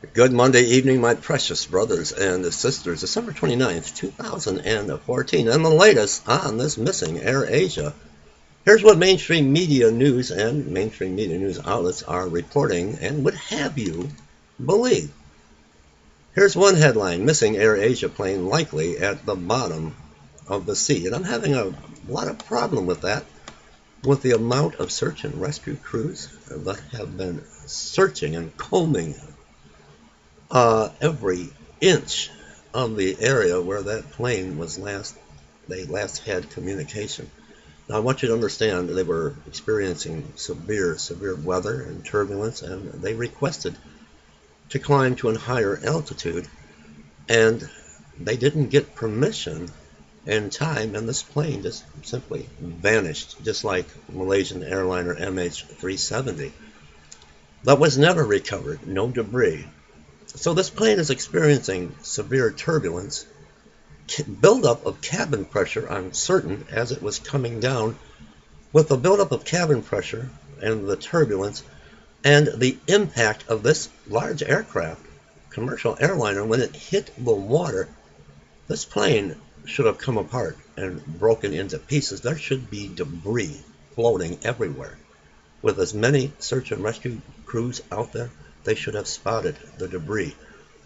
Good Monday evening, my precious brothers and sisters. December 29th, 2014, and the latest on this missing AirAsia. Here's what mainstream media news and mainstream media news outlets are reporting and would have you believe. Here's one headline: missing AirAsia plane likely at the bottom of the sea. And I'm having a lot of problem with that, with the amount of search and rescue crews that have been searching and combing every inch of the area where that plane was they last had communication. Now, I want you to understand they were experiencing severe weather and turbulence, and they requested to climb to a higher altitude, and they didn't get permission in time, and this plane just simply vanished, just like Malaysian airliner MH370. That was never recovered, no debris. So this plane is experiencing severe turbulence, buildup of cabin pressure, I'm certain, as it was coming down. With the buildup of cabin pressure and the turbulence and the impact of this large aircraft, commercial airliner, when it hit the water, this plane should have come apart and broken into pieces. There should be debris floating everywhere. With as many search and rescue crews out there, they should have spotted the debris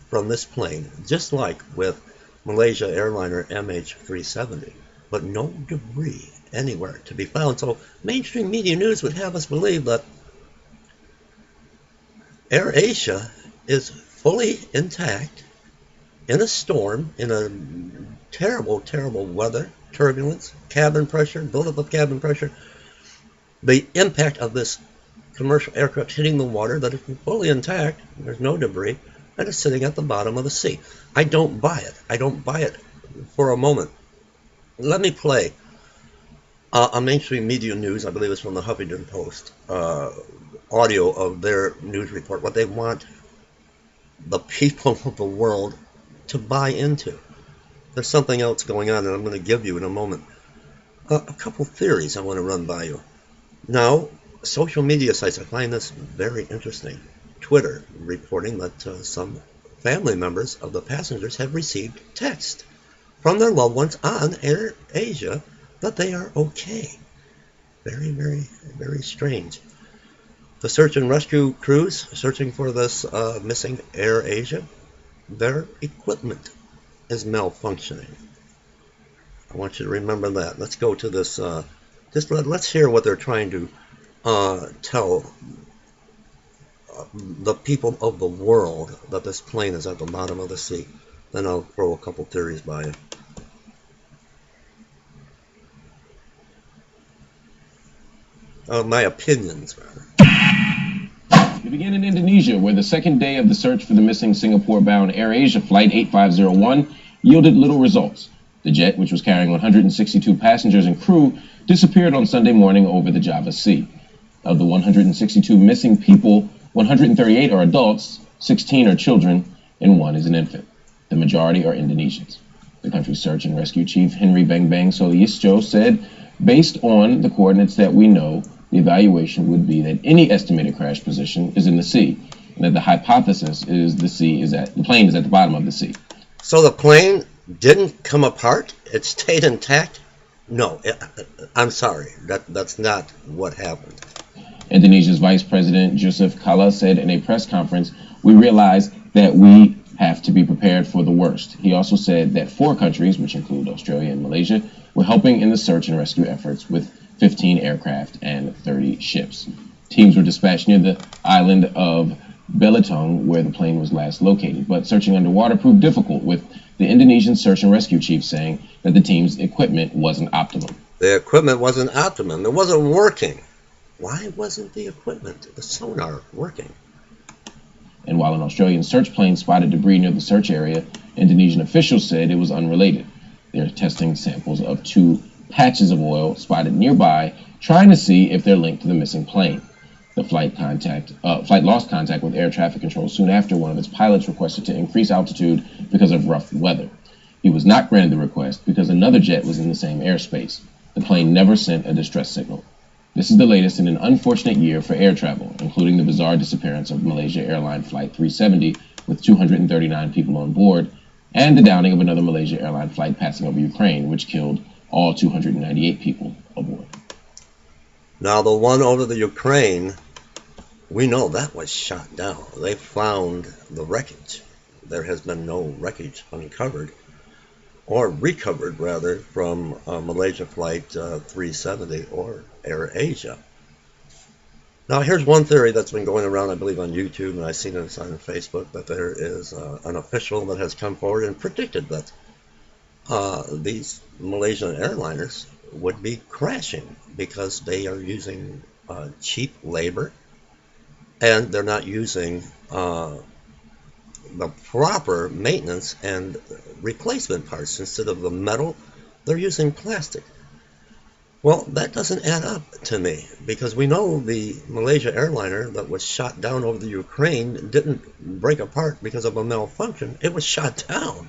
from this plane, just like with Malaysia airliner MH370, but no debris anywhere to be found. So mainstream media news would have us believe that AirAsia is fully intact in a storm, in a terrible weather, turbulence, cabin pressure, buildup of cabin pressure, the impact of this commercial aircraft hitting the water, that it's fully intact, there's no debris, and it's sitting at the bottom of the sea. I don't buy it. I don't buy it for a moment. Let me play a mainstream media news, I believe it's from the Huffington Post, audio of their news report, what they want the people of the world to buy into. There's something else going on that I'm going to give you in a moment. A couple theories I want to run by you. Now, social media sites, I find this very interesting. Twitter reporting that some family members of the passengers have received text from their loved ones on AirAsia that they are okay. Very strange. The search and rescue crews searching for this missing AirAsia, their equipment is malfunctioning. I want you to remember that. Let's go to this. Let's hear what they're trying to tell the people of the world, that this plane is at the bottom of the sea. Then I'll throw a couple theories by you. My opinions, rather. We begin in Indonesia, where the second day of the search for the missing Singapore-bound AirAsia Flight 8501 yielded little results. The jet, which was carrying 162 passengers and crew, disappeared on Sunday morning over the Java Sea. Of the 162 missing people, 138 are adults, 16 are children, and 1 is an infant. The majority are Indonesians. The country's search and rescue chief, Henry Beng Solisto, said, based on the coordinates that we know, the evaluation would be that any estimated crash position is in the sea, and that the hypothesis is the plane is at the bottom of the sea. So the plane didn't come apart? It stayed intact? No, I'm sorry. That's not what happened. Indonesia's Vice President Yusuf Kala said in a press conference, "We realize that we have to be prepared for the worst." He also said that 4 countries, which include Australia and Malaysia, were helping in the search and rescue efforts with 15 aircraft and 30 ships. Teams were dispatched near the island of Belitung, where the plane was last located, but searching underwater proved difficult, with the Indonesian search and rescue chief saying that the team's equipment wasn't optimum. The equipment wasn't optimum. It wasn't working. Why wasn't the equipment, the sonar, working? And while an Australian search plane spotted debris near the search area, Indonesian officials said it was unrelated. They're testing samples of 2 patches of oil spotted nearby, trying to see if they're linked to the missing plane. The flight lost contact with air traffic control soon after one of its pilots requested to increase altitude because of rough weather. He was not granted the request because another jet was in the same airspace. The plane never sent a distress signal. This is the latest in an unfortunate year for air travel, including the bizarre disappearance of Malaysia Airline Flight 370, with 239 people on board, and the downing of another Malaysia airline flight passing over Ukraine, which killed all 298 people aboard. Now, the one over the Ukraine, we know that was shot down. They found the wreckage. There has been no wreckage uncovered, or recovered rather, from Malaysia Flight 370 or AirAsia. Now, here's one theory that's been going around, I believe, on YouTube, and I've seen it on Facebook, that there is an official that has come forward and predicted that these Malaysian airliners would be crashing because they are using cheap labor, and they're not using the proper maintenance and replacement parts. Instead of the metal, they're using plastic. Well, that doesn't add up to me, because we know the Malaysia airliner that was shot down over the Ukraine didn't break apart because of a malfunction. It was shot down,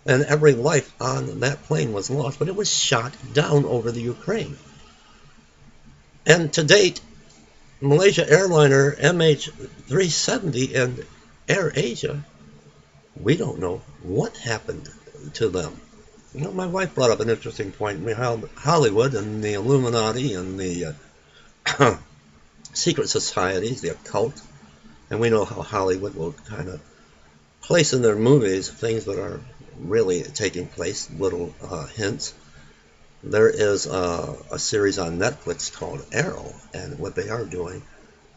and every life on that plane was lost, but it was shot down over the Ukraine. And to date, Malaysia airliner MH370 and AirAsia, we don't know what happened to them. You know, my wife brought up an interesting point. Hollywood and the Illuminati and the secret societies, the occult, and we know how Hollywood will kind of place in their movies things that are really taking place, little hints. There is a series on Netflix called Arrow, and what they are doing,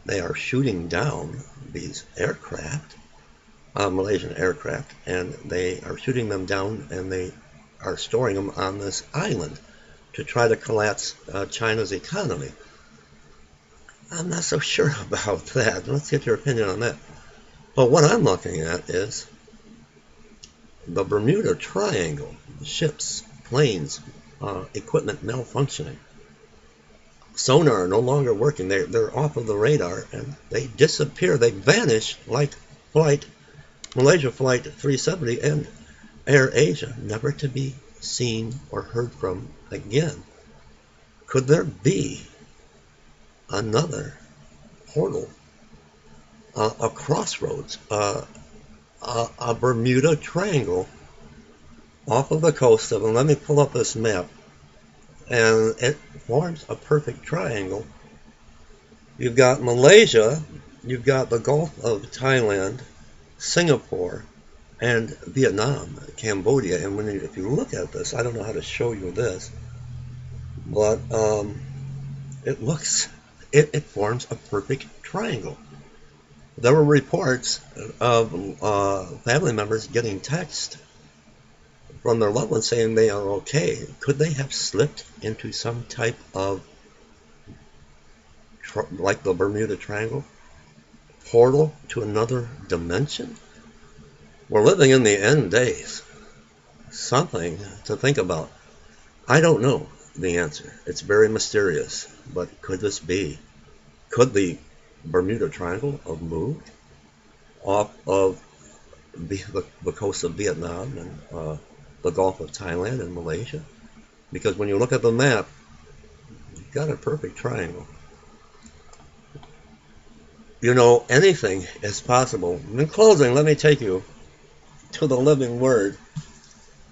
they are shooting down these aircraft, Malaysian aircraft, and they are shooting them down, and they are storing them on this island to try to collapse China's economy. I'm not so sure about that. Let's get your opinion on that. But what I'm looking at is the Bermuda Triangle, ships, planes, equipment malfunctioning. Sonar no longer working. They're off of the radar, and they disappear. They vanish like Malaysia Flight 370 and AirAsia, never to be seen or heard from again. Could there be another portal, a crossroads, a Bermuda Triangle off of the coast of, and let me pull up this map, and it forms a perfect triangle. You've got Malaysia, you've got the Gulf of Thailand, Singapore, and Vietnam, Cambodia. And if you look at this, I don't know how to show you this, but it forms a perfect triangle. There were reports of family members getting text from their loved ones saying they are okay. Could they have slipped into some type of, like the Bermuda Triangle, portal to another dimension? We're living in the end days. Something to think about. I don't know the answer. It's very mysterious. But could this be? Could the Bermuda Triangle have moved off of the coast of Vietnam and the Gulf of Thailand and Malaysia? Because when you look at the map, you've got a perfect triangle. You know, anything is possible. In closing, let me take you to the living word,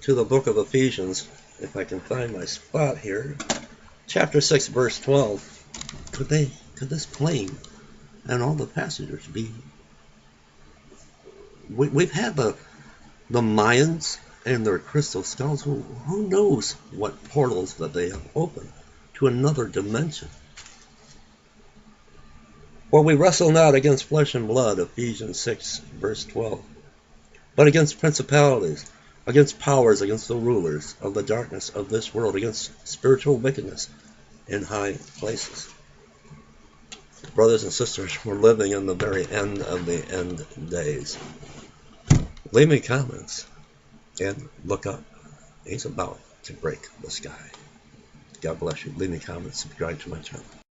to the book of Ephesians, if I can find my spot here. Chapter 6, verse 12. Could this plane and all the passengers be? We've had the Mayans and their crystal skulls. Who knows what portals that they have opened to another dimension? For we wrestle not against flesh and blood, Ephesians 6, verse 12, but against principalities, against powers, against the rulers of the darkness of this world, against spiritual wickedness in high places. Brothers and sisters, we're living in the very end of the end days. Leave me comments and look up. He's about to break the sky. God bless you. Leave me comments. Subscribe to my channel.